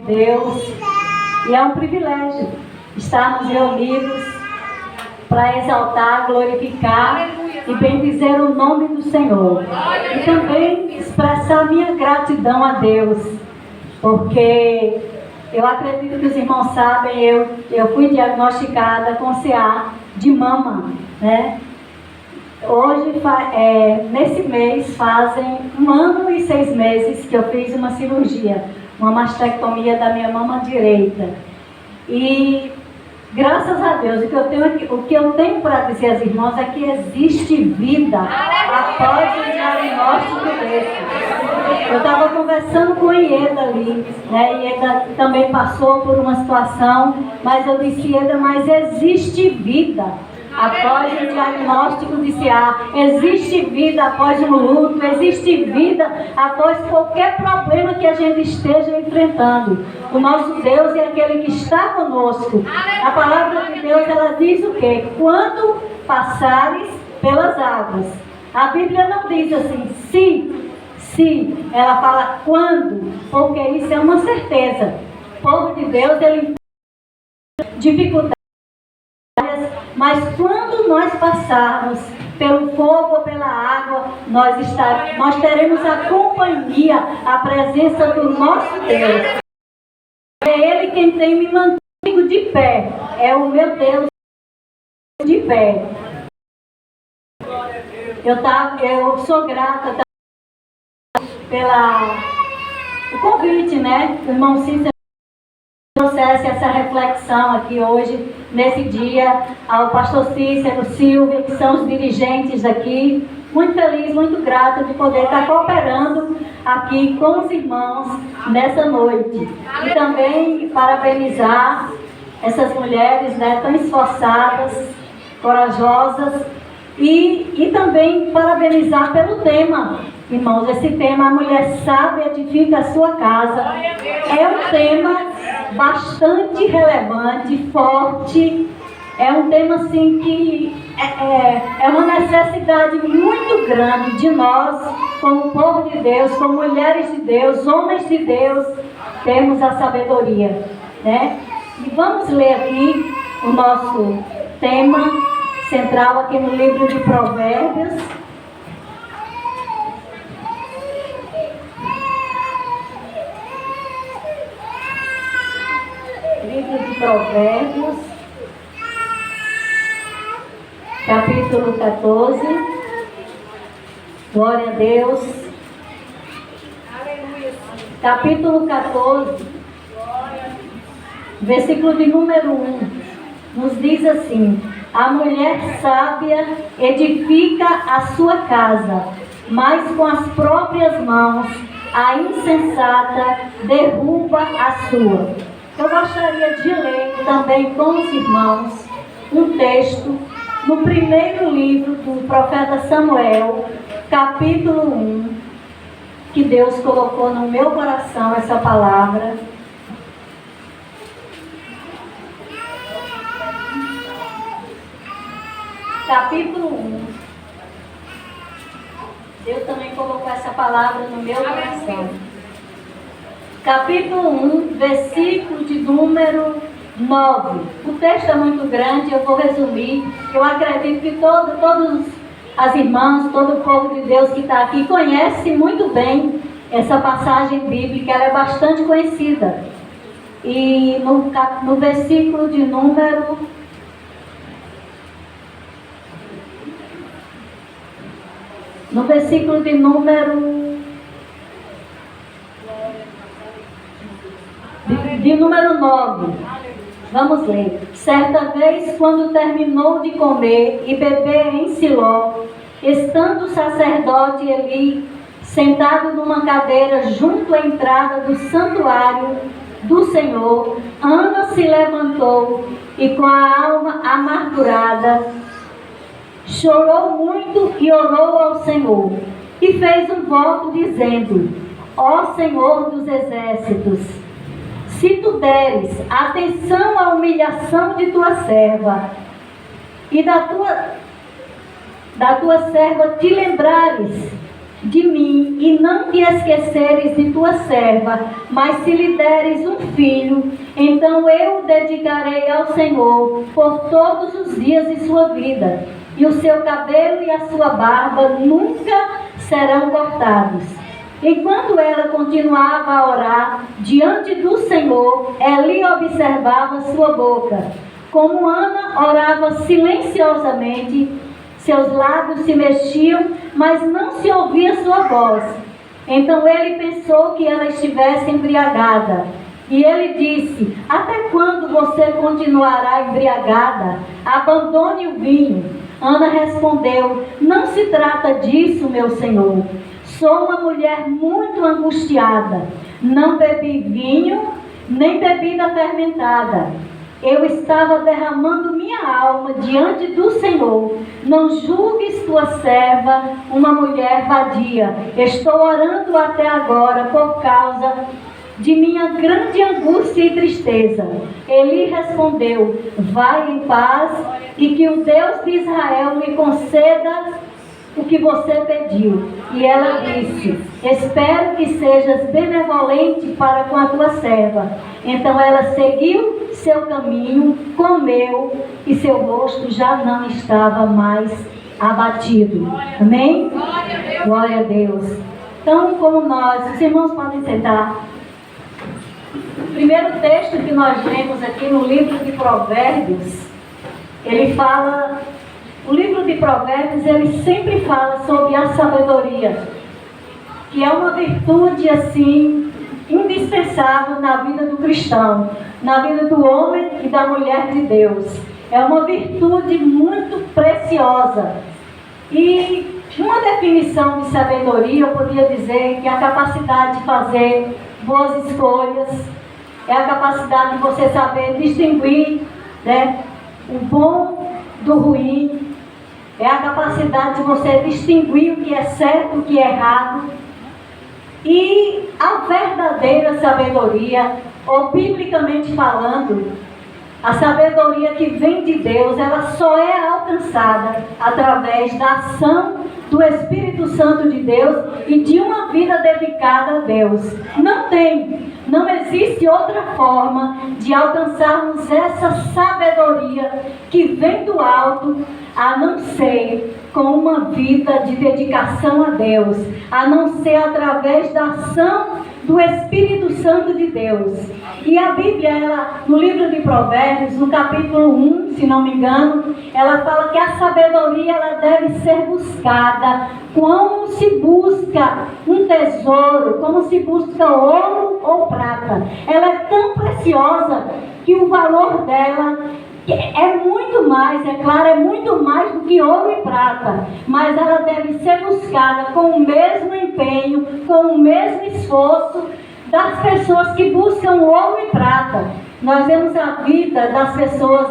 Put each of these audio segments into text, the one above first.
Deus, e é um privilégio estarmos reunidos para exaltar, glorificar e bendizer o nome do Senhor. E também expressar minha gratidão a Deus, porque eu acredito que os irmãos sabem, eu fui diagnosticada com CA de mama, né? Hoje, nesse mês, fazem 1 ano e 6 meses que eu fiz uma cirurgia, uma mastectomia da minha mama direita. E graças a Deus, o que eu tenho para dizer às irmãs é que existe vida após o diagnóstico desse. Eu estava conversando com a Ieda ali, né? Ieda também passou por uma situação, mas eu disse, Ieda, mas existe vida após o diagnóstico de CA, existe vida após um luto, existe vida após qualquer problema que a gente esteja enfrentando. O nosso Deus é aquele que está conosco. A palavra de Deus, ela diz o quê? Quando passares pelas águas. A Bíblia não diz assim, se, ela fala quando, porque isso é uma certeza. O povo de Deus, ele dificuldade. Mas quando nós passarmos pelo fogo ou pela água, nós teremos a companhia, a presença do nosso Deus. É Ele quem tem me mantido de pé. É o meu Deus de pé. Eu sou grata pelo convite, né? O irmão Cícero trouxesse essa reflexão aqui hoje, nesse dia, ao pastor Cícero, Silvia, que são os dirigentes aqui. Muito feliz, muito grata de poder estar cooperando aqui com os irmãos nessa noite. E também parabenizar essas mulheres, né, tão esforçadas, corajosas, e também parabenizar pelo tema. Irmãos, esse tema, a mulher sábia edifica a sua casa, é um tema bastante relevante, forte, é um tema assim que é uma necessidade muito grande de nós, como povo de Deus, como mulheres de Deus, homens de Deus, termos a sabedoria, né? E vamos ler aqui o nosso tema central aqui no livro de Provérbios. Livro de Provérbios, capítulo 14. Glória a Deus. Capítulo 14, versículo de número 1, nos diz assim: a mulher sábia edifica a sua casa, mas com as próprias mãos a insensata derruba a sua. Eu gostaria de ler também com os irmãos um texto no primeiro livro do profeta Samuel, capítulo 1, que Deus colocou no meu coração essa palavra. Capítulo 1. Deus também colocou essa palavra no meu coração. Capítulo 1, versículo de número 9. O texto é muito grande, eu vou resumir. Eu acredito que todas as irmãs, todo o povo de Deus que está aqui conhece muito bem essa passagem bíblica, ela é bastante conhecida. E no versículo de número... No versículo de número 9, vamos ler. Certa vez, quando terminou de comer e beber em Siló, estando o sacerdote Eli sentado numa cadeira junto à entrada do santuário do Senhor, Ana se levantou e com a alma amargurada chorou muito e orou ao Senhor, e fez um voto dizendo: ó Senhor dos exércitos, se tu deres atenção à humilhação de tua serva, e da tua serva te lembrares de mim e não te esqueceres de tua serva, mas se lhe deres um filho, então eu o dedicarei ao Senhor por todos os dias de sua vida, e o seu cabelo e a sua barba nunca serão cortados. Enquanto ela continuava a orar diante do Senhor, Eli observava sua boca. Como Ana orava silenciosamente, seus lábios se mexiam, mas não se ouvia sua voz. Então ele pensou que ela estivesse embriagada. E ele disse: até quando você continuará embriagada? Abandone o vinho. Ana respondeu: não se trata disso, meu senhor. Sou uma mulher muito angustiada. Não bebi vinho, nem bebida fermentada. Eu estava derramando minha alma diante do Senhor. Não julgues tua serva uma mulher vadia. Estou orando até agora por causa de minha grande angústia e tristeza. Eli respondeu: vai em paz e que o Deus de Israel lhe conceda o que você pediu. E ela disse: espero que sejas benevolente para com a tua serva. Então ela seguiu seu caminho, comeu, e seu rosto já não estava mais abatido. Amém? Glória a Deus. Então, como os irmãos podem sentar. O primeiro texto que nós lemos aqui no livro de Provérbios, ele fala... O livro de Provérbios, ele sempre fala sobre a sabedoria, que é uma virtude, assim, indispensável na vida do cristão, na vida do homem e da mulher de Deus. É uma virtude muito preciosa. E uma definição de sabedoria, eu poderia dizer que é a capacidade de fazer boas escolhas, é a capacidade de você saber distinguir, né, o bom do ruim, é a capacidade de você distinguir o que é certo e o que é errado. E a verdadeira sabedoria, ou biblicamente falando, a sabedoria que vem de Deus, ela só é alcançada através da ação do Espírito Santo de Deus e de uma vida dedicada a Deus. Não existe outra forma de alcançarmos essa sabedoria que vem do alto, a não ser com uma vida de dedicação a Deus, a não ser através da ação do Espírito Santo de Deus. E a Bíblia, ela, no livro de Provérbios, no capítulo 1, se não me engano, ela fala que a sabedoria, ela deve ser buscada como se busca um tesouro, como se busca ouro ou prata. Ela é tão preciosa que o valor dela é muito mais, é claro, é muito mais do que ouro e prata, mas ela deve ser buscada com o mesmo empenho, com o mesmo esforço das pessoas que buscam ouro e prata. Nós vemos a vida das pessoas,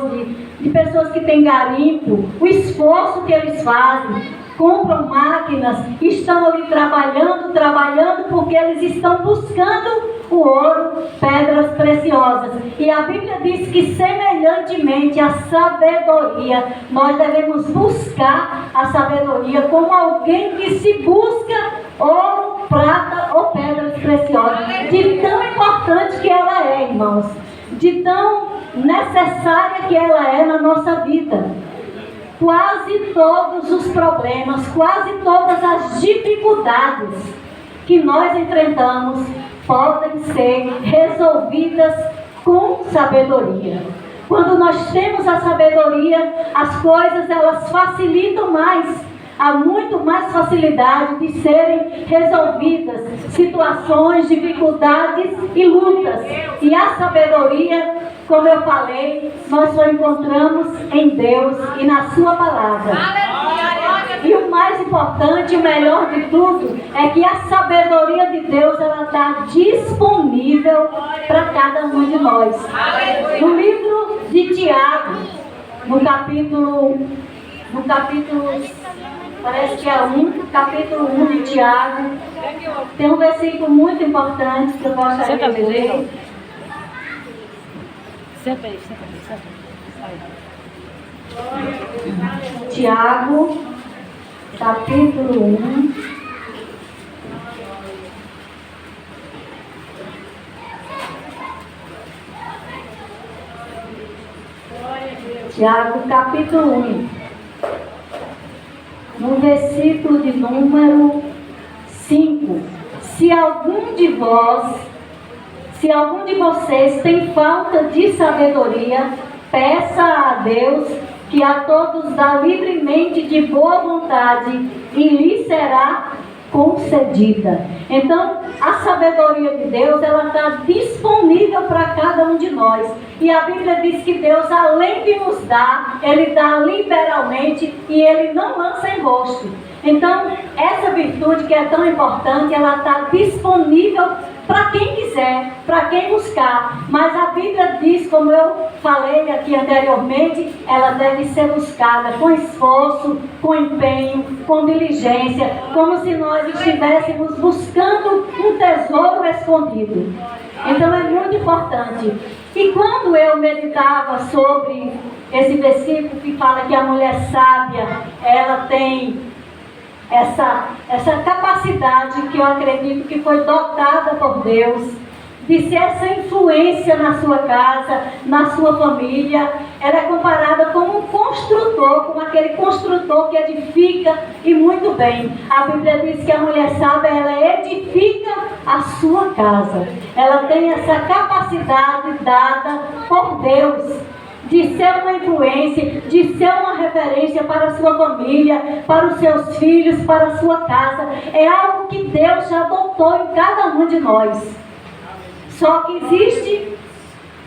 de pessoas que têm garimpo, o esforço que eles fazem, compram máquinas, estão ali trabalhando porque eles estão buscando o ouro, pedras preciosas. E a Bíblia diz que semelhantemente à sabedoria, nós devemos buscar a sabedoria como alguém que se busca ouro, prata ou pedras preciosas. De tão importante que ela é, irmãos, de tão necessária que ela é na nossa vida. Quase todos os problemas, quase todas as dificuldades que nós enfrentamos podem ser resolvidas com sabedoria. Quando nós temos a sabedoria, as coisas elas facilitam mais. Há muito mais facilidade de serem resolvidas situações, dificuldades e lutas. E a sabedoria, como eu falei, nós só encontramos em Deus e na sua palavra. E o mais importante, o melhor de tudo, é que a sabedoria de Deus, ela está disponível para cada um de nós. No livro de Tiago, no capítulo parece que é capítulo 1 de Tiago, tem um versículo muito importante que eu gostaria de ler. Senta aí. Tiago, capítulo 1. Tiago capítulo 1, no versículo de número 5. Se algum de vocês tem falta de sabedoria, peça a Deus, que a todos dá livremente de boa vontade, e lhe será concedida. Então, a sabedoria de Deus, ela está disponível para cada um de nós. E a Bíblia diz que Deus, além de nos dar, Ele dá liberalmente e Ele não lança em rosto. Então, essa virtude que é tão importante, ela está disponível para quem quiser, para quem buscar. Mas a Bíblia diz, como eu falei aqui anteriormente, ela deve ser buscada com esforço, com empenho, com diligência, como se nós estivéssemos buscando um tesouro escondido. Então é muito importante. E quando eu meditava sobre esse versículo que fala que a mulher sábia, ela tem essa capacidade que eu acredito que foi dotada por Deus, de ser essa influência na sua casa, na sua família. Ela é comparada como um construtor, como aquele construtor que edifica, e muito bem. A Bíblia diz que a mulher sábia, ela edifica a sua casa. Ela tem essa capacidade dada por Deus, de ser uma influência, de ser uma referência para a sua família, para os seus filhos, para a sua casa. É algo que Deus já adotou em cada um de nós. Só que existe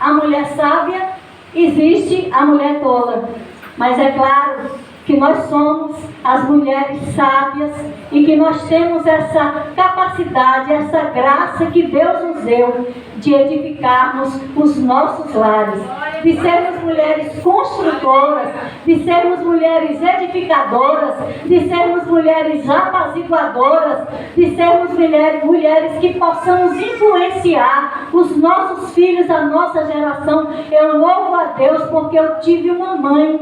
a mulher sábia, existe a mulher tola. Mas é claro que nós somos as mulheres sábias e que nós temos essa capacidade, essa graça que Deus nos deu de edificarmos os nossos lares, de sermos mulheres construtoras, de sermos mulheres edificadoras, de sermos mulheres apaziguadoras, de sermos mulheres que possamos influenciar os nossos filhos, a nossa geração. Eu louvo a Deus porque eu tive uma mãe,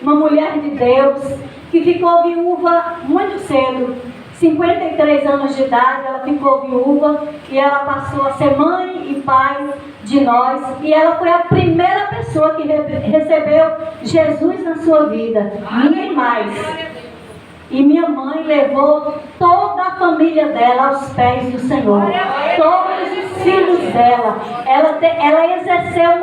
uma mulher de Deus, que ficou viúva muito cedo. 53 anos de idade, ela ficou viúva e ela passou a ser mãe e pai de nós. E ela foi a primeira pessoa que recebeu Jesus na sua vida. Ninguém mais. E minha mãe levou toda a família dela aos pés do Senhor. Todos os filhos dela. Ela exerceu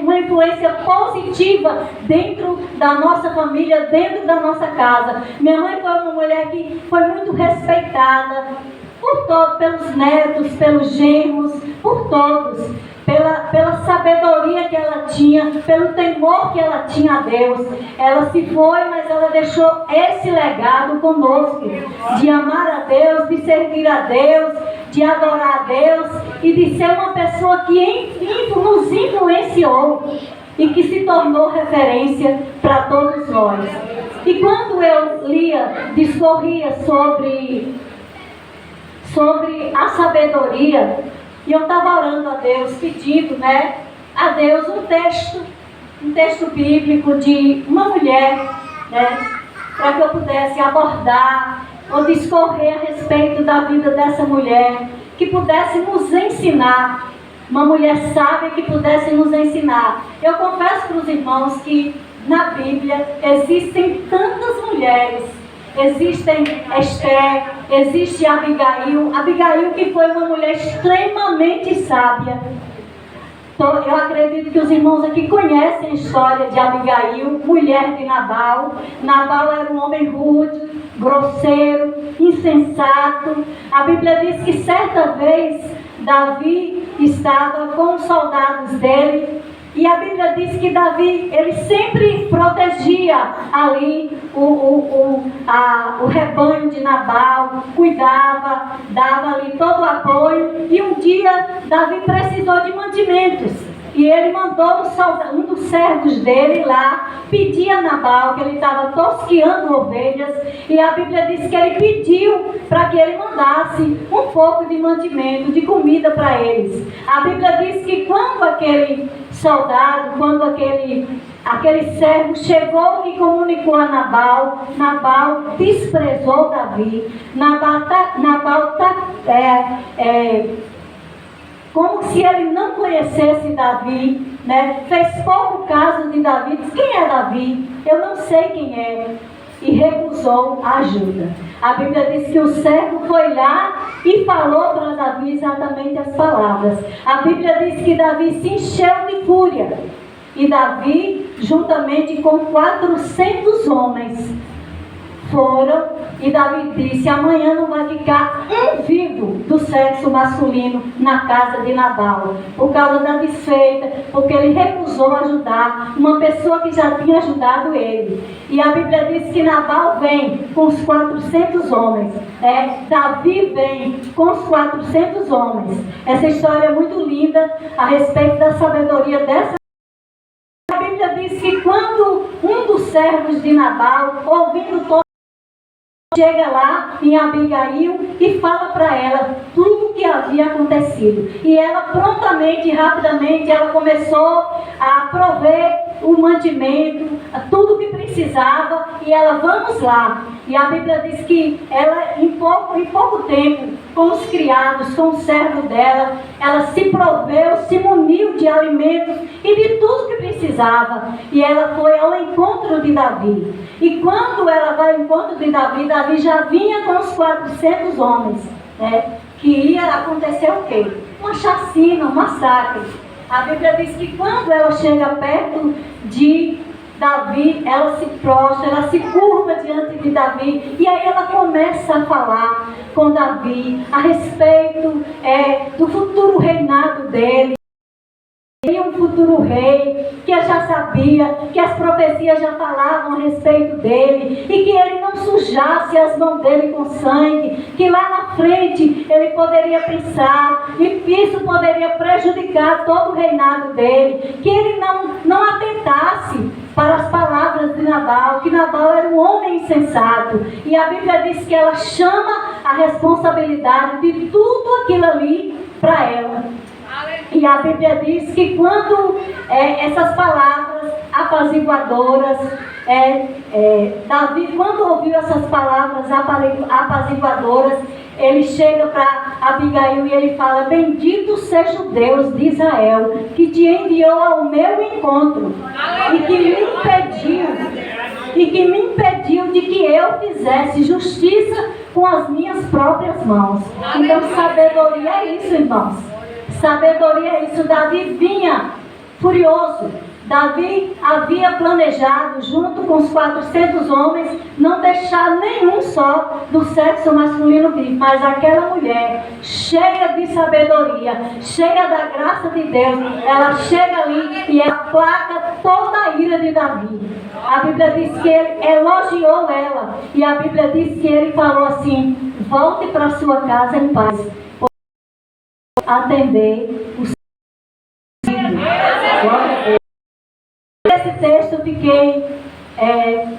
uma influência positiva dentro da nossa família, dentro da nossa casa. Minha mãe foi uma mulher que foi muito respeitada por todos, pelos netos, pelos genros, por todos. Pela sabedoria que ela tinha, pelo temor que ela tinha a Deus. Ela se foi, mas ela deixou esse legado conosco, de amar a Deus, de servir a Deus, de adorar a Deus e de ser uma pessoa que nos influenciou e que se tornou referência para todos nós. E quando eu discorria sobre a sabedoria, e eu estava orando a Deus, pedindo, a Deus um texto bíblico de uma mulher, para que eu pudesse abordar ou discorrer a respeito da vida dessa mulher, que pudesse nos ensinar, uma mulher sábia que pudesse nos ensinar. Eu confesso para os irmãos que na Bíblia existem tantas mulheres. Existem Esther, existe Abigail que foi uma mulher extremamente sábia. Então, eu acredito que os irmãos aqui conhecem a história de Abigail, mulher de Nabal. Nabal era um homem rude, grosseiro, insensato. A Bíblia diz que certa vez Davi estava com os soldados dele. E a Bíblia diz que Davi, ele sempre protegia ali o rebanho de Nabal, cuidava, dava ali todo o apoio. E um dia Davi precisou de mantimentos. E ele mandou um dos servos dele lá pedir a Nabal, que ele estava tosqueando ovelhas. E a Bíblia diz que ele pediu para que ele mandasse um pouco de mantimento, de comida para eles. A Bíblia diz que quando aquele soldado, quando aquele servo chegou e comunicou a Nabal, Nabal desprezou Davi. Nabal como se ele não conhecesse Davi, né? Fez pouco caso de Davi, disse: quem é Davi? Eu não sei quem é. E recusou a ajuda. A Bíblia diz que o servo foi lá e falou para Davi exatamente as palavras. A Bíblia diz que Davi se encheu de fúria. E Davi, juntamente com 400 homens, foram, e Davi disse: amanhã não vai ficar um vivo do sexo masculino na casa de Nabal, por causa da desfeita, porque ele recusou ajudar uma pessoa que já tinha ajudado ele. E a Bíblia diz que Nabal vem com os 400 homens, Davi vem com os 400 homens. Essa história é muito linda a respeito da sabedoria dessa. A Bíblia diz que quando um dos servos de Nabal, ouvindo todo, chega lá em Abigail e fala para ela tudo o que havia acontecido. E ela prontamente, rapidamente, ela começou a prover o mantimento, tudo que precisava, e ela: vamos lá. E a Bíblia diz que ela, em pouco tempo, com os criados, com o servo dela, ela se proveu, se muniu de alimentos e de tudo que precisava. E ela foi ao encontro de Davi. E quando ela vai ao encontro de Davi, Davi já vinha com os 400 homens, que ia acontecer o quê? Uma chacina, um massacre. A Bíblia diz que quando ela chega perto de Davi, ela se prostra, ela se curva diante de Davi, e aí ela começa a falar com Davi a respeito do futuro reinado dele. E um futuro rei, que eu já sabia, que as profecias já falavam a respeito dele, e que ele não sujasse as mãos dele com sangue, que lá na frente ele poderia pensar, e isso poderia prejudicar todo o reinado dele, que ele não atentasse para as palavras de Nabal, que Nabal era um homem insensato. E a Bíblia diz que ela chama a responsabilidade de tudo aquilo ali para ela. E a Bíblia diz que quando essas palavras apaziguadoras, Davi, quando ouviu essas palavras apaziguadoras, ele chega para Abigail e ele fala: bendito seja o Deus de Israel, que te enviou ao meu encontro e que me impediu de que eu fizesse justiça com as minhas próprias mãos. Então, sabedoria é isso, irmãos. Sabedoria é isso. Davi vinha furioso. Davi havia planejado, junto com os 400 homens, não deixar nenhum só do sexo masculino vivo. Mas aquela mulher, cheia de sabedoria, cheia da graça de Deus, ela chega ali e aplaca toda a ira de Davi. A Bíblia diz que ele elogiou ela. E a Bíblia diz que ele falou assim: volte para sua casa em paz, atender o filho. Esse texto eu fiquei,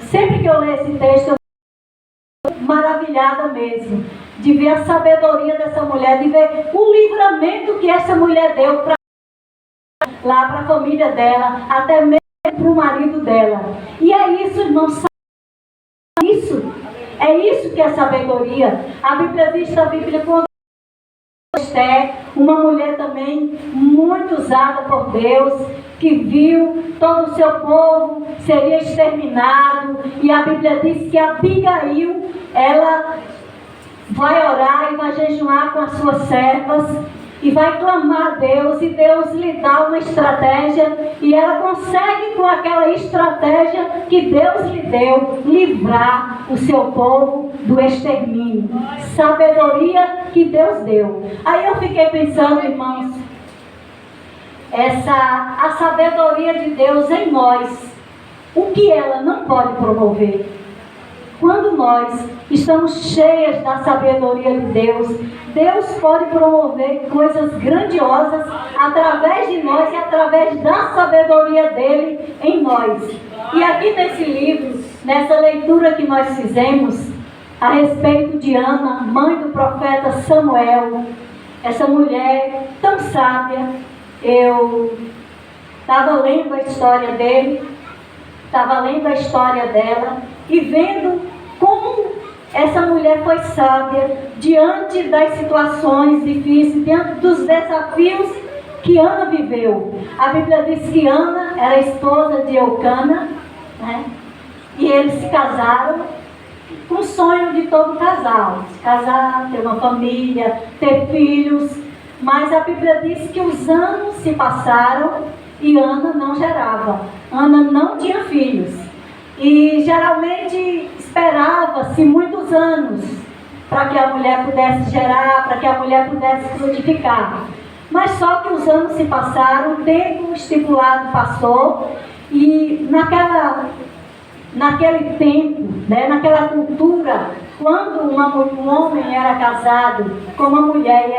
sempre que eu leio esse texto, eu fico maravilhada mesmo, de ver a sabedoria dessa mulher, de ver o livramento que essa mulher deu lá para a família dela, até mesmo para o marido dela. E é isso, irmãos, é isso que é sabedoria. A Bíblia diz na Bíblia, quando Esther, uma mulher também muito usada por Deus, que viu todo o seu povo seria exterminado, e a Bíblia diz que Abigail, ela vai orar e vai jejuar com as suas servas e vai clamar a Deus, e Deus lhe dá uma estratégia, e ela consegue, com aquela estratégia que Deus lhe deu, livrar o seu povo do extermínio. Sabedoria que Deus deu. Aí eu fiquei pensando, irmãos, a sabedoria de Deus em nós, o que ela não pode promover? Quando nós estamos cheias da sabedoria de Deus, Deus pode promover coisas grandiosas através de nós e através da sabedoria dele em nós. E aqui nesse livro, nessa leitura que nós fizemos a respeito de Ana, mãe do profeta Samuel, essa mulher tão sábia, eu estava lendo a história dele, estava lendo a história dela e vendo como essa mulher foi sábia diante das situações difíceis, diante dos desafios que Ana viveu. A Bíblia diz que Ana era esposa de Eucana, né? E eles se casaram com o sonho de todo casal, se casar, ter uma família, ter filhos. Mas a Bíblia diz que os anos se passaram e Ana não gerava. Ana não tinha filhos. E geralmente esperava-se muitos anos para que a mulher pudesse gerar, para que a mulher pudesse frutificar. Mas só que os anos se passaram, o tempo estipulado passou, e naquele tempo, né, naquela cultura, quando um homem era casado com uma mulher e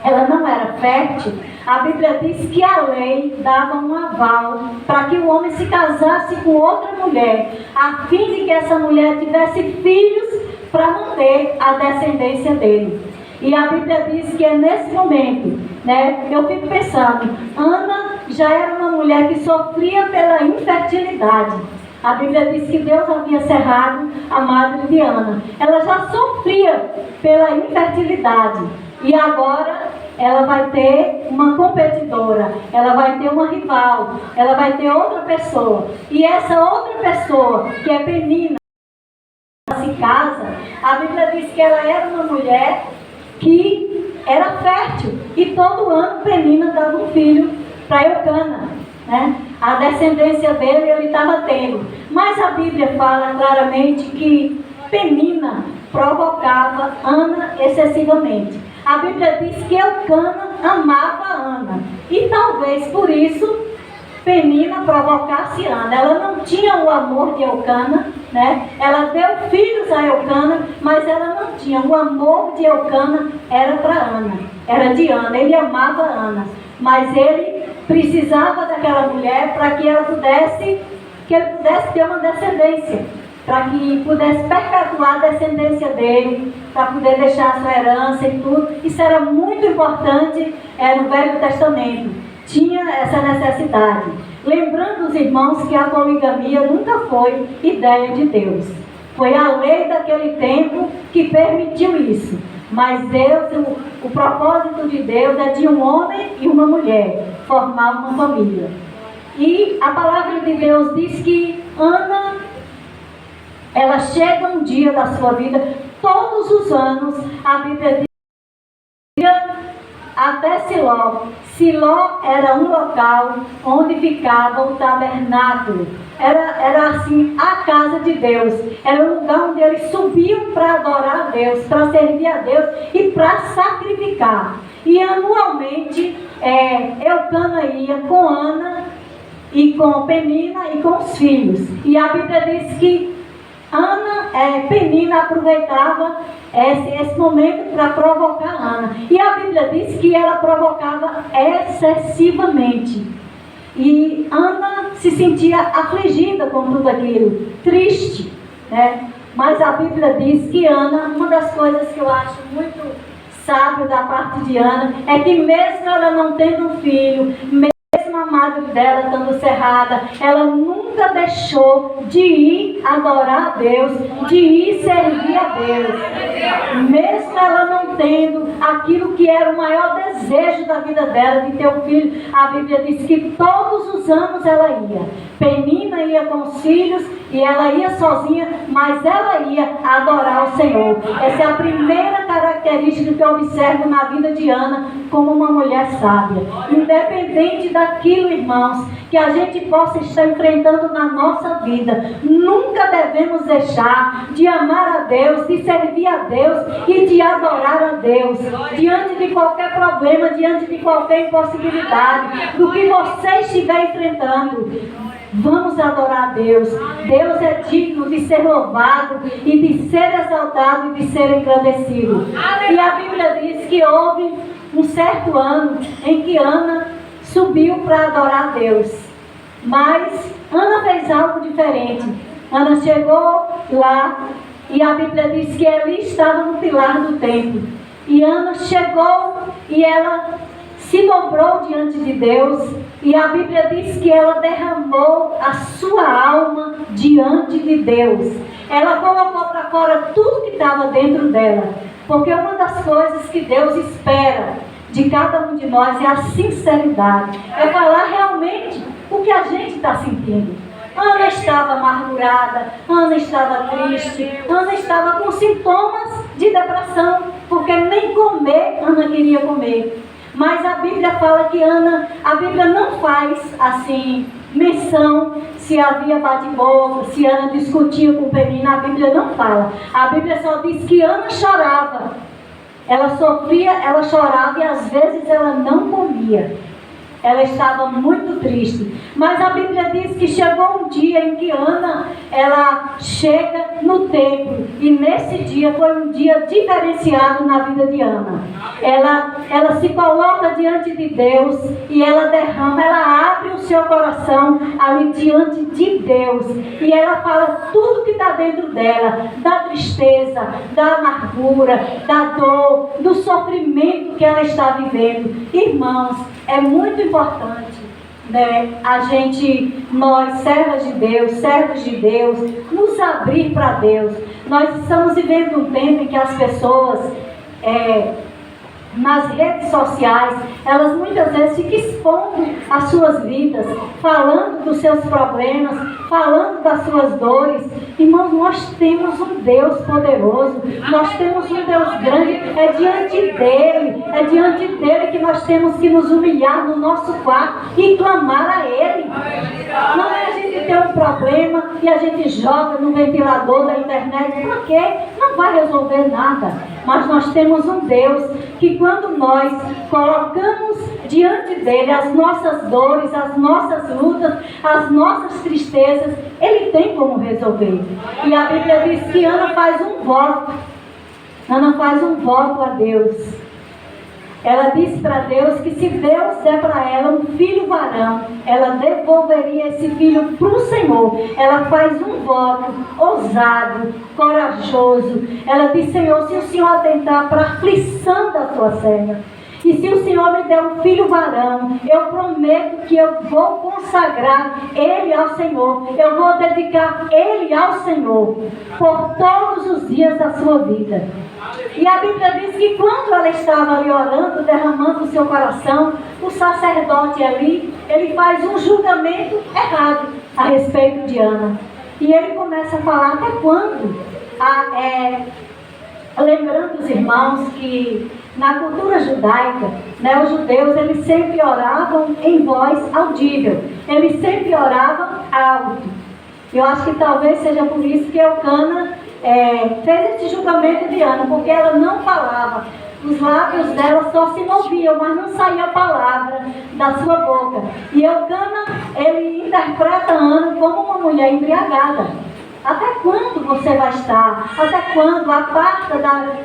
ela não era fértil, a Bíblia diz que a lei dava um aval para que o homem se casasse com outra mulher, a fim de que essa mulher tivesse filhos para manter a descendência dele. E a Bíblia diz que é nesse momento, né, eu fico pensando, Ana já era uma mulher que sofria pela infertilidade. A Bíblia diz que Deus havia cerrado a madre de Ana. Ela já sofria pela infertilidade. E agora ela vai ter uma competidora, ela vai ter uma rival, ela vai ter outra pessoa. E essa outra pessoa, que é Penina, se casa, a Bíblia diz que ela era uma mulher que era fértil. E todo ano Penina dava um filho para Eucana, né? A descendência dele ele estava tendo. Mas a Bíblia fala claramente que Penina provocava Ana excessivamente. A Bíblia diz que Eucana amava Ana. E talvez por isso Penina provocasse Ana. Ela não tinha o amor de Eucana, né? Ela deu filhos a Eucana, mas ela não tinha. O amor de Eucana era para Ana, era de Ana. Ele amava Ana, mas ele precisava daquela mulher para que ele pudesse ter uma descendência, para que pudesse perpetuar a descendência dele, para poder deixar a sua herança e tudo. Isso era muito importante no Velho Testamento. Tinha essa necessidade. Lembrando os irmãos que a poligamia nunca foi ideia de Deus. Foi a lei daquele tempo que permitiu isso. Mas Deus, o propósito de Deus é de um homem e uma mulher formar uma família. E a palavra de Deus diz que Ana, ela chega um dia da sua vida, todos os anos, a Bíblia diz, até Siló. Siló era um local onde ficava o tabernáculo. Era assim, a casa de Deus. Era um lugar onde eles subiam para adorar a Deus, para servir a Deus e para sacrificar. E anualmente, Eucana ia com Ana e com Penina e com os filhos. E a Bíblia diz que Penina aproveitava esse momento para provocar Ana. E a Bíblia diz que ela provocava excessivamente. E Ana se sentia afligida com tudo aquilo, triste, né? Mas a Bíblia diz que Ana, uma das coisas que eu acho muito sábio da parte de Ana, é que mesmo ela não tendo um filho, mesmo a madre dela estando cerrada, ela nunca deixou de ir adorar a Deus, de ir servir a Deus. Mesmo ela não tendo aquilo que era o maior desejo da vida dela, de ter um filho, a Bíblia diz que todos os anos ela ia. Penina ia com os filhos e ela ia sozinha, mas ela ia adorar o Senhor. Essa é a primeira característica que eu observo na vida de Ana como uma mulher sábia. Independente daquilo, irmãos, que a gente possa estar enfrentando na nossa vida, nunca devemos deixar de amar a Deus, de servir a Deus e de adorar a Deus. Diante de qualquer problema, diante de qualquer impossibilidade, do que você estiver enfrentando, vamos adorar a Deus. Deus é digno de ser louvado e de ser exaltado e de ser engrandecido. E a Bíblia diz que houve um certo ano em que Ana subiu para adorar a Deus. Mas Ana fez algo diferente. Ana chegou lá e a Bíblia diz que Eli estava no pilar do templo. E Ana chegou e ela se dobrou diante de Deus, e a Bíblia diz que ela derramou a sua alma diante de Deus. Ela colocou para fora tudo que estava dentro dela, porque uma das coisas que Deus espera de cada um de nós é a sinceridade, é falar realmente o que a gente está sentindo. Ana estava amargurada, Ana estava triste, Ana estava com sintomas de depressão, porque nem comer Ana queria comer. Mas a Bíblia fala que a Bíblia não faz assim menção se havia bate-boca, se Ana discutia com Penina, a Bíblia não fala. A Bíblia só diz que Ana chorava. Ela sofria, ela chorava e às vezes ela não comia. Ela estava muito triste. Mas a Bíblia diz que chegou um dia em que Ana, ela chega no templo. E nesse dia foi um dia diferenciado na vida de Ana. Ela se coloca diante de Deus e ela derrama, ela abre o seu coração ali diante de Deus. E ela fala tudo que está dentro dela, da tristeza, da amargura, da dor, do sofrimento que ela está vivendo. Irmãos, é muito importante, né, nós, servos de Deus, nos abrir para Deus. Nós estamos vivendo um tempo em que as pessoas, nas redes sociais, elas muitas vezes ficam expondo as suas vidas, falando dos seus problemas, falando das suas dores. Irmãos, nós temos um Deus poderoso, nós temos um Deus grande, é diante dele que nós temos que nos humilhar no nosso quarto e clamar a Ele. Não é a gente ter um problema e a gente joga no ventilador da internet, porque não vai resolver nada. Mas nós temos um Deus que, quando nós colocamos diante dele as nossas dores, as nossas lutas, as nossas tristezas, Ele tem como resolver. E a Bíblia diz que Ana faz um voto. Ana faz um voto a Deus. Ela disse para Deus que se Deus der para ela um filho varão, ela devolveria esse filho para o Senhor. Ela faz um voto ousado, corajoso. Ela diz: Senhor, se o Senhor atentar para a aflição da sua serva, e se o Senhor me der um filho varão, eu prometo que eu vou consagrar ele ao Senhor. Eu vou dedicar ele ao Senhor por todos os dias da sua vida. E a Bíblia diz que quando ela estava ali orando, derramando o seu coração, o sacerdote ali, ele faz um julgamento errado a respeito de Ana. E ele começa a falar: até quando? Lembrando os irmãos que na cultura judaica, né, os judeus, eles sempre oravam em voz audível. Eles sempre oravam alto. Eu acho que talvez seja por isso que Eucana fez esse julgamento de Ana, porque ela não falava. Os lábios dela só se moviam, mas não saía a palavra da sua boca. E Eucana, ele interpreta Ana como uma mulher embriagada. Até quando você vai estar? Até quando? Aparta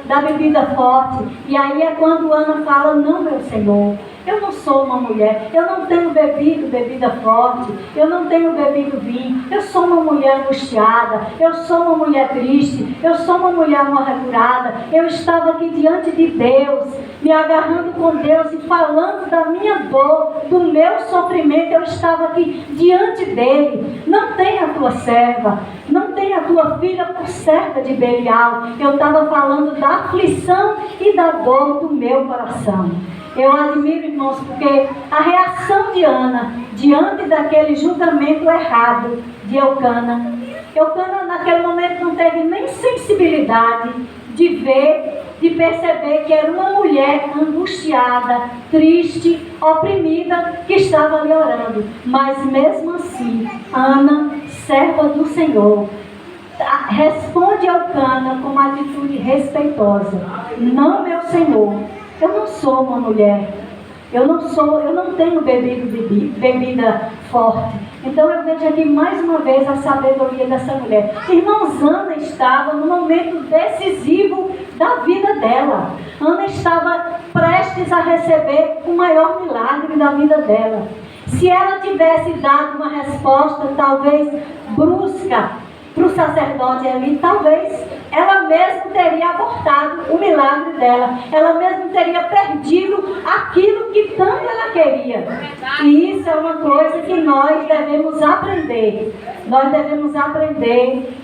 da bebida forte. E aí é quando Ana fala: não, meu Senhor, eu não sou uma mulher, eu não tenho bebido bebida forte, eu não tenho bebido vinho, eu sou uma mulher angustiada, eu sou uma mulher triste, eu sou uma mulher amargurada. Eu estava aqui diante de Deus, me agarrando com Deus e falando da minha dor, do meu sofrimento. Eu estava aqui diante dele. Não tem a tua serva, não tem a tua filha por serva de Belial. Eu estava falando da aflição e da dor do meu coração. Eu admiro, irmãos, porque a reação de Ana diante daquele julgamento errado de Eucana naquele momento não teve nem sensibilidade de ver, de perceber que era uma mulher angustiada, triste, oprimida, que estava ali orando. Mas mesmo assim, Ana, serva do Senhor, responde a Eucana com uma atitude respeitosa: não, meu Senhor, eu não sou uma mulher, eu não tenho bebido bebida forte. Então eu vejo aqui mais uma vez a sabedoria dessa mulher. Irmãos, Ana estava no momento decisivo da vida dela. Ana estava prestes a receber o maior milagre da vida dela. Se ela tivesse dado uma resposta talvez brusca para o sacerdote ali, talvez ela mesma teria abortado o milagre dela. Ela mesma teria perdido aquilo que tanto ela queria. E isso é uma coisa que nós devemos aprender. Nós devemos aprender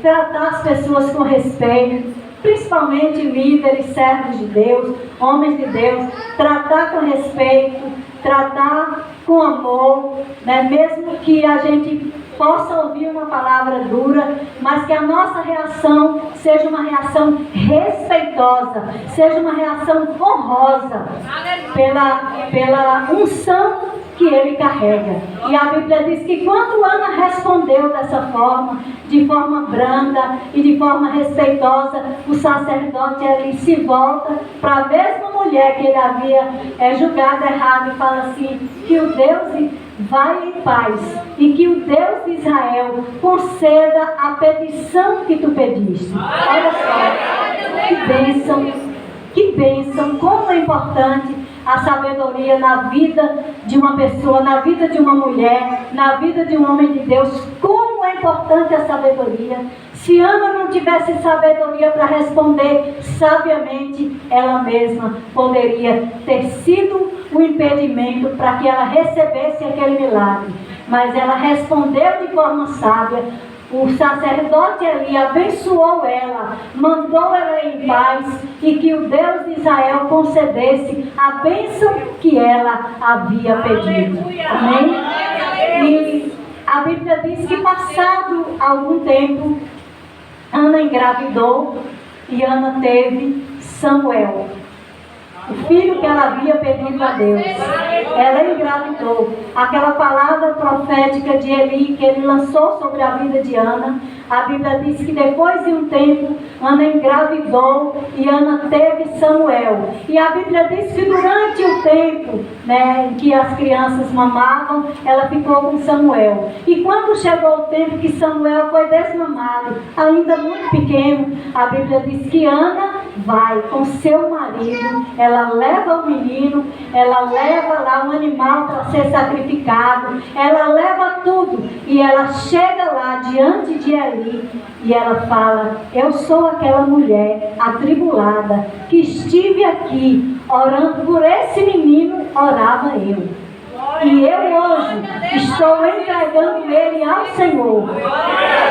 tratar as pessoas com respeito, principalmente líderes, servos de Deus, homens de Deus, tratar com respeito, tratar com amor, né? Mesmo que a gente possa ouvir uma palavra dura, mas que a nossa reação seja uma reação respeitosa, seja uma reação honrosa pela unção que ele carrega. E a Bíblia diz que quando Ana respondeu dessa forma, de forma branda e de forma respeitosa, o sacerdote ali se volta para a mesma mulher que ele havia julgado errado e fala assim, que o Deus vai em paz e que o Deus de Israel conceda a petição que tu pediste. Olha só, que bênção, como é importante a sabedoria na vida de uma pessoa, na vida de uma mulher, na vida de um homem de Deus. Como é importante a sabedoria. Se Ana não tivesse sabedoria para responder sabiamente, ela mesma poderia ter sido o impedimento para que ela recebesse aquele milagre. Mas ela respondeu de forma sábia. O sacerdote ali abençoou ela, mandou ela em paz e que o Deus de Israel concedesse a bênção que ela havia pedido. Amém? E a Bíblia diz que passado algum tempo, Ana engravidou e Ana teve Samuel, o filho que ela havia pedido a Deus. Ela engravidou. Aquela palavra profética de Eli que ele lançou sobre a vida de Ana, a Bíblia diz que depois de um tempo, Ana engravidou e Ana teve Samuel. E a Bíblia diz que durante o tempo, né, em que as crianças mamavam, ela ficou com Samuel. E quando chegou o tempo que Samuel foi desmamado, ainda muito pequeno, a Bíblia diz que Ana vai com seu marido, ela leva o menino, ela leva lá um animal para ser sacrificado, ela leva tudo e ela chega lá diante de Eli e ela fala, eu sou aquela mulher atribulada que estive aqui orando por esse menino, orava eu. E eu hoje estou entregando ele ao Senhor.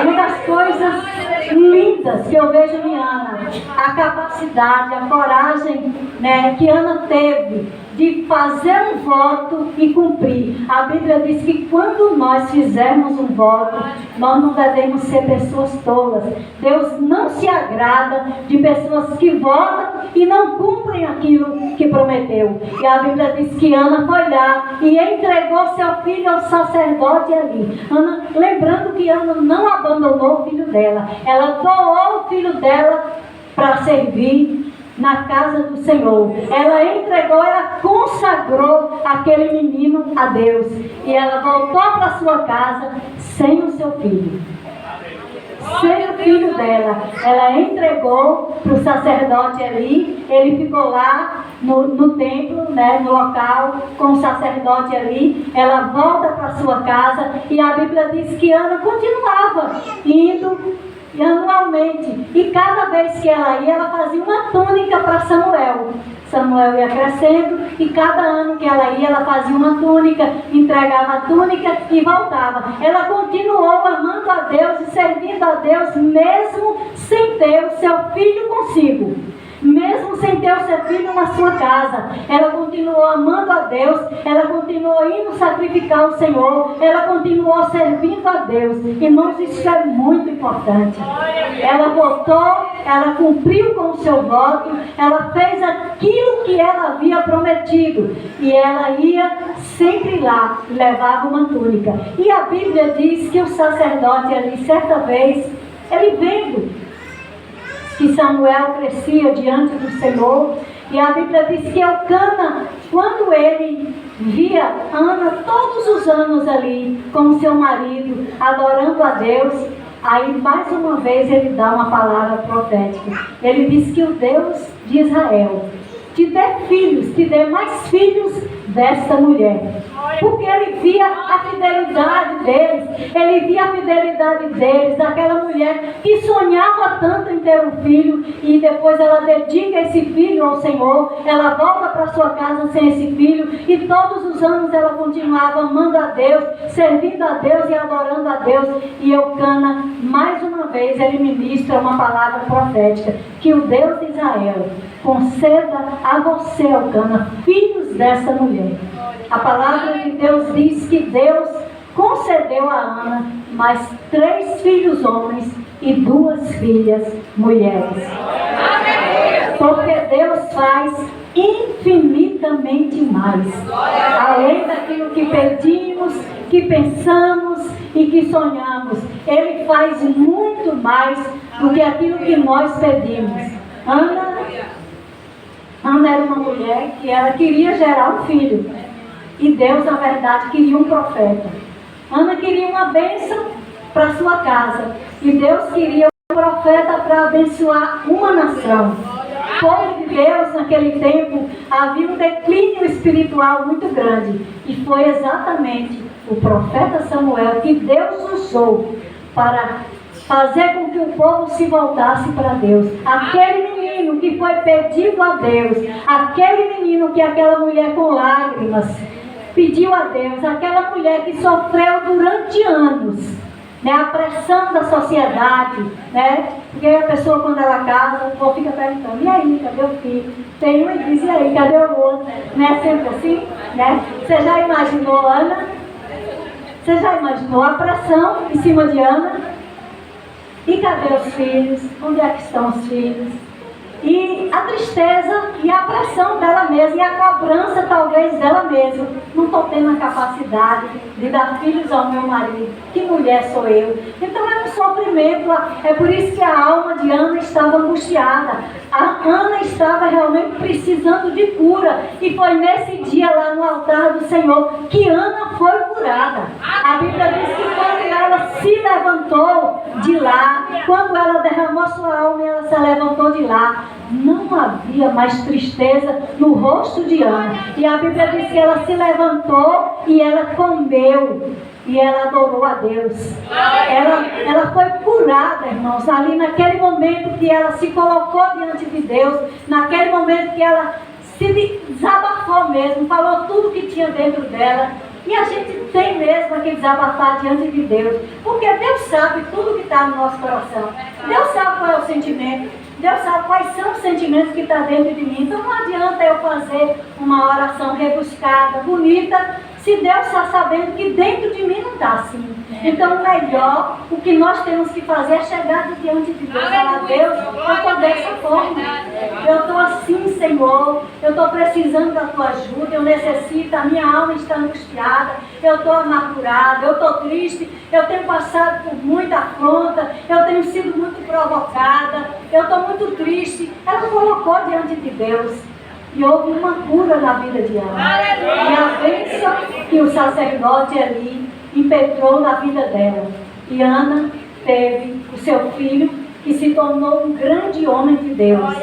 Uma das coisas lindas que eu vejo em Ana, a capacidade, a coragem, né, que Ana teve de fazer um voto e cumprir. A Bíblia diz que quando nós fizermos um voto, nós não devemos ser pessoas tolas. Deus não se agrada de pessoas que votam e não cumprem aquilo que prometeu. E a Bíblia diz que Ana foi lá e entregou seu filho ao sacerdote ali. Ana, lembrando que Ana não abandonou o filho dela. Ela doou o filho dela para servir na casa do Senhor. Ela entregou, ela consagrou aquele menino a Deus. E ela voltou para sua casa sem o seu filho. Sem o filho dela. Ela entregou para o sacerdote ali. Ele ficou lá no templo, né, no local, com o sacerdote ali. Ela volta para sua casa. E a Bíblia diz que Ana continuava indo anualmente, e cada vez que ela ia, ela fazia uma túnica para Samuel. Samuel ia crescendo e cada ano que ela ia, ela fazia uma túnica, entregava a túnica e voltava. Ela continuou amando a Deus e servindo a Deus mesmo sem ter o seu filho consigo. Mesmo sem ter o seu filho na sua casa, ela continuou amando a Deus, ela continuou indo sacrificar o Senhor, ela continuou servindo a Deus. Irmãos, isso é muito importante. Ela voltou, ela cumpriu com o seu voto, ela fez aquilo que ela havia prometido, e ela ia sempre lá, levava uma túnica. E a Bíblia diz que o sacerdote ali, certa vez, ele vendo que Samuel crescia diante do Senhor, e a Bíblia diz que Elcana, quando ele via Ana todos os anos ali com seu marido, adorando a Deus, aí mais uma vez ele dá uma palavra profética. Ele diz que o Deus de Israel te dê filhos, te dê mais filhos desta mulher. porque ele via a fidelidade deles, ele via a fidelidade deles, daquela mulher que sonhava tanto em ter um filho, e depois ela dedica esse filho ao Senhor, ela volta para sua casa sem esse filho, e todos os anos ela continuava amando a Deus, servindo a Deus e adorando a Deus. E Eucana, mais uma vez, ele ministra uma palavra profética, que o Deus de Israel conceda a você, Eucana, filhos dessa mulher. A palavra de Deus diz que Deus concedeu a Ana mais 3 filhos homens e 2 filhas mulheres. Porque Deus faz infinitamente mais, além daquilo que pedimos, que pensamos e que sonhamos. Ele faz muito mais do que aquilo que nós pedimos. Ana era uma mulher que ela queria gerar um filho, e Deus, na verdade, queria um profeta. Ana queria uma bênção para sua casa, e Deus queria um profeta para abençoar uma nação. O povo de Deus, naquele tempo, havia um declínio espiritual muito grande, e foi exatamente o profeta Samuel que Deus usou para fazer com que o povo se voltasse para Deus. Aquele menino que foi pedido a Deus, aquele menino que aquela mulher com lágrimas pediu a Deus, aquela mulher que sofreu durante anos, né, a pressão da sociedade, né? Porque a pessoa, quando ela casa, o povo fica perguntando: e aí, cadê o filho? Tem um e diz: e aí, cadê o outro? Não é sempre assim, né? Você já imaginou Ana? Você já imaginou a pressão em cima de Ana? E cadê os filhos? Onde é que estão os filhos? E a tristeza e a pressão dela mesma, e a cobrança talvez dela mesma. Não estou tendo a capacidade de dar filhos ao meu marido. Que mulher sou eu? Então é um sofrimento. É por isso que a alma de Ana estava angustiada. A Ana estava realmente precisando de cura. E foi nesse dia lá no altar do Senhor que Ana foi curada. A Bíblia diz que quando ela se levantou de lá, quando ela derramou sua alma e ela se levantou de lá, não havia mais tristeza no rosto de Ana. E a Bíblia diz que ela se levantou e ela comeu e ela adorou a Deus. Ela foi curada, irmãos, ali naquele momento que ela se colocou diante de Deus, naquele momento que ela se desabafou mesmo, falou tudo que tinha dentro dela. E a gente tem mesmo que desabafar diante de Deus, porque Deus sabe tudo que está no nosso coração. Deus sabe qual é o sentimento, Deus sabe quais são os sentimentos que estão dentro de mim. Então não adianta eu fazer uma oração rebuscada, bonita, se Deus está sabendo que dentro de mim não está assim. Então o melhor, o que nós temos que fazer é chegar diante de Deus e falar: Deus, eu estou dessa forma, eu estou assim, Senhor, eu estou precisando da tua ajuda, eu necessito, a minha alma está angustiada, eu estou amargurada, eu estou triste, eu tenho passado por muita afronta, eu tenho sido muito provocada, eu estou muito triste. Ela colocou diante de Deus. E houve uma cura na vida de Ana. E a bênção que o sacerdote ali impetrou na vida dela. E Ana teve o seu filho, que se tornou um grande homem de Deus.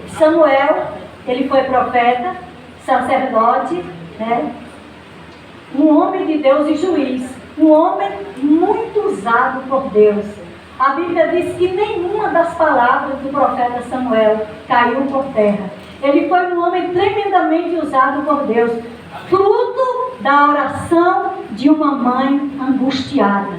Samuel, ele foi profeta, sacerdote, né? Um homem de Deus e juiz. Um homem muito usado por Deus. A Bíblia diz que nenhuma das palavras do profeta Samuel caiu por terra. Ele foi um homem tremendamente usado por Deus, fruto da oração de uma mãe angustiada,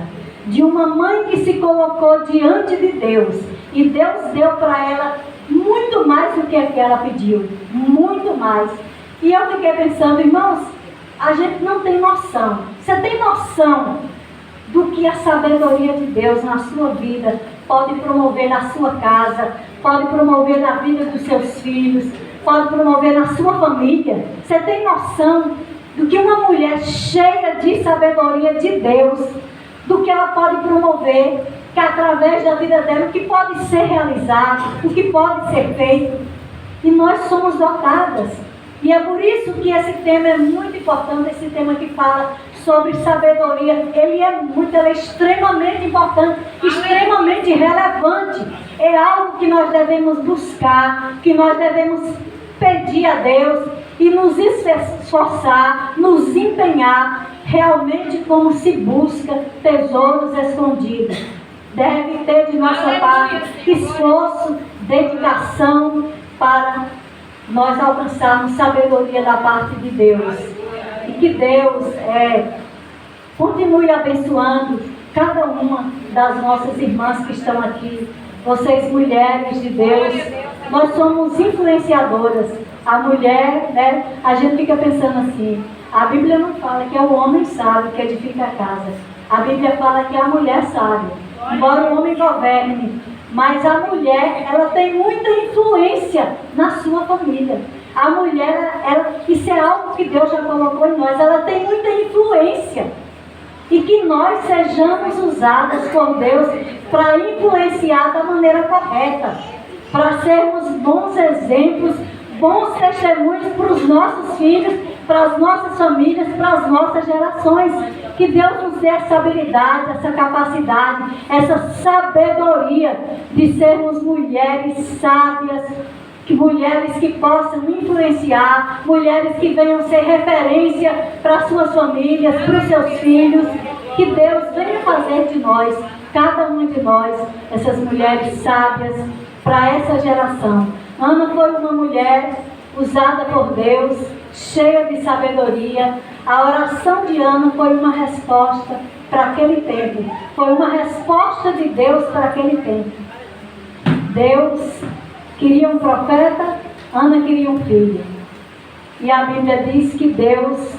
de uma mãe que se colocou diante de Deus, e Deus deu para ela muito mais do que ela pediu, muito mais. E eu fiquei pensando: irmãos, a gente não tem noção. Você tem noção do que a sabedoria de Deus na sua vida pode promover na sua casa, pode promover na vida dos seus filhos, pode promover na sua família? Você tem noção do que uma mulher cheia de sabedoria de Deus, do que ela pode promover, que através da vida dela, o que pode ser realizado, o que pode ser feito? E nós somos dotadas. E é por isso que esse tema é muito importante, esse tema que fala sobre sabedoria. Ele é extremamente importante, extremamente relevante. É algo que nós devemos buscar, que nós devemos pedir a Deus. e nos esforçar, nos empenhar realmente como se busca tesouros escondidos. Deve ter de nossa parte esforço, dedicação para nós alcançarmos sabedoria da parte de Deus. E que Deus continue abençoando cada uma das nossas irmãs que estão aqui. Vocês, mulheres de Deus, nós somos influenciadoras. A mulher, né, a gente fica pensando assim, a Bíblia não fala que é o homem sábio que edifica a casa. A Bíblia fala que é a mulher sábia. Embora o homem governe, mas a mulher, ela tem muita influência na sua família. A mulher, isso é algo que Deus já colocou em nós, ela tem muita influência. E que nós sejamos usadas por Deus para influenciar da maneira correta, para sermos bons exemplos, bons testemunhos para os nossos filhos, para as nossas famílias, para as nossas gerações. Que Deus nos dê essa habilidade, essa capacidade, essa sabedoria de sermos mulheres sábias, mulheres que possam influenciar, mulheres que venham ser referência para as suas famílias, para os seus filhos. Que Deus venha fazer de nós, cada uma de nós, essas mulheres sábias para essa geração. Ana foi uma mulher usada por Deus, cheia de sabedoria. A oração de Ana foi uma resposta para aquele tempo. Foi uma resposta de Deus para aquele tempo. Deus queria um profeta, Ana queria um filho. E a Bíblia diz que Deus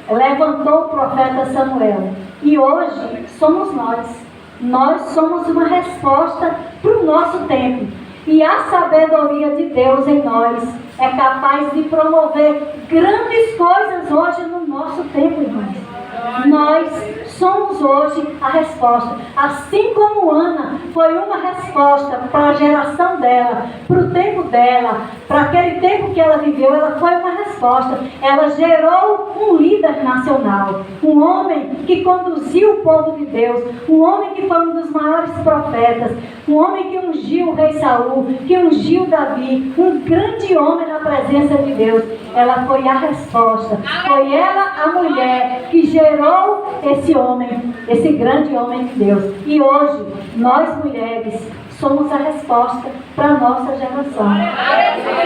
levantou o profeta Samuel. E hoje somos nós. Nós somos uma resposta para o nosso tempo. E a sabedoria de Deus em nós é capaz de promover grandes coisas hoje no nosso tempo, irmãos. Nós somos hoje a resposta. Assim como Ana foi uma resposta para a geração dela, para o tempo dela, para aquele tempo que ela viveu, ela foi uma resposta. Ela gerou um líder nacional, um homem que conduziu o povo de Deus, um homem que foi um dos maiores profetas, um homem que ungiu o rei Saul, que ungiu Davi, um grande homem na presença de Deus. Ela foi a resposta. Foi ela a mulher que gerou esse homem, esse grande homem de Deus. E hoje, nós mulheres, somos a resposta para a nossa geração.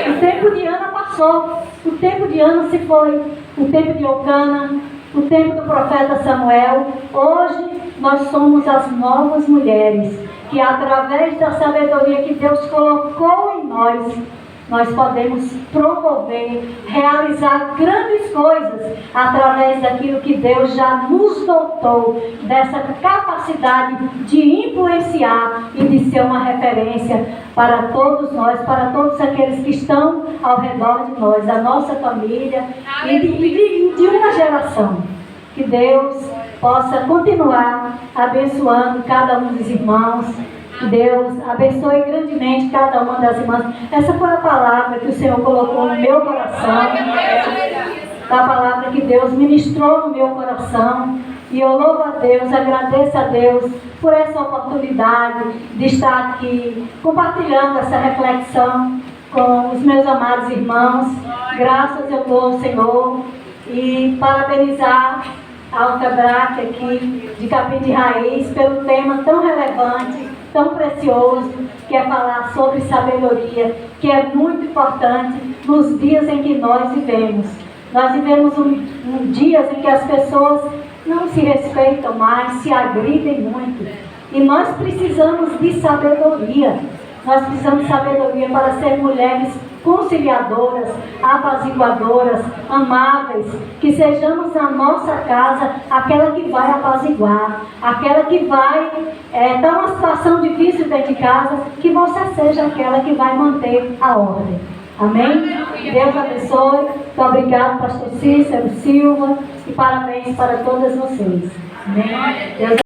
O tempo de Ana passou, o tempo de Ana se foi, o tempo de Eucana, o tempo do profeta Samuel. Hoje, nós somos as novas mulheres, que através da sabedoria que Deus colocou em nós podemos promover, realizar grandes coisas através daquilo que Deus já nos dotou, dessa capacidade de influenciar e de ser uma referência para todos nós, para todos aqueles que estão ao redor de nós, da nossa família e de uma geração. Que Deus possa continuar abençoando cada um dos irmãos. Que Deus abençoe grandemente cada uma das irmãs. Essa foi a palavra que o Senhor colocou no meu coração. A palavra que Deus ministrou no meu coração. E eu louvo a Deus, agradeço a Deus por essa oportunidade de estar aqui compartilhando essa reflexão com os meus amados irmãos. Graças eu dou ao Senhor. E parabenizar a Alcabrac aqui de Capim de Raiz pelo tema tão relevante, tão precioso, que é falar sobre sabedoria, que é muito importante nos dias em que nós vivemos. Nós vivemos dias em que as pessoas não se respeitam mais, se agridem muito. E nós precisamos de sabedoria. Nós precisamos de sabedoria para ser mulheres conciliadoras, apaziguadoras, amáveis, que sejamos na nossa casa aquela que vai apaziguar, aquela que vai estar numa situação difícil dentro de casa, que você seja aquela que vai manter a ordem. Amém? Deus abençoe. Muito obrigado, pastor Cícero Silva, e parabéns para todas vocês. Amém? Deus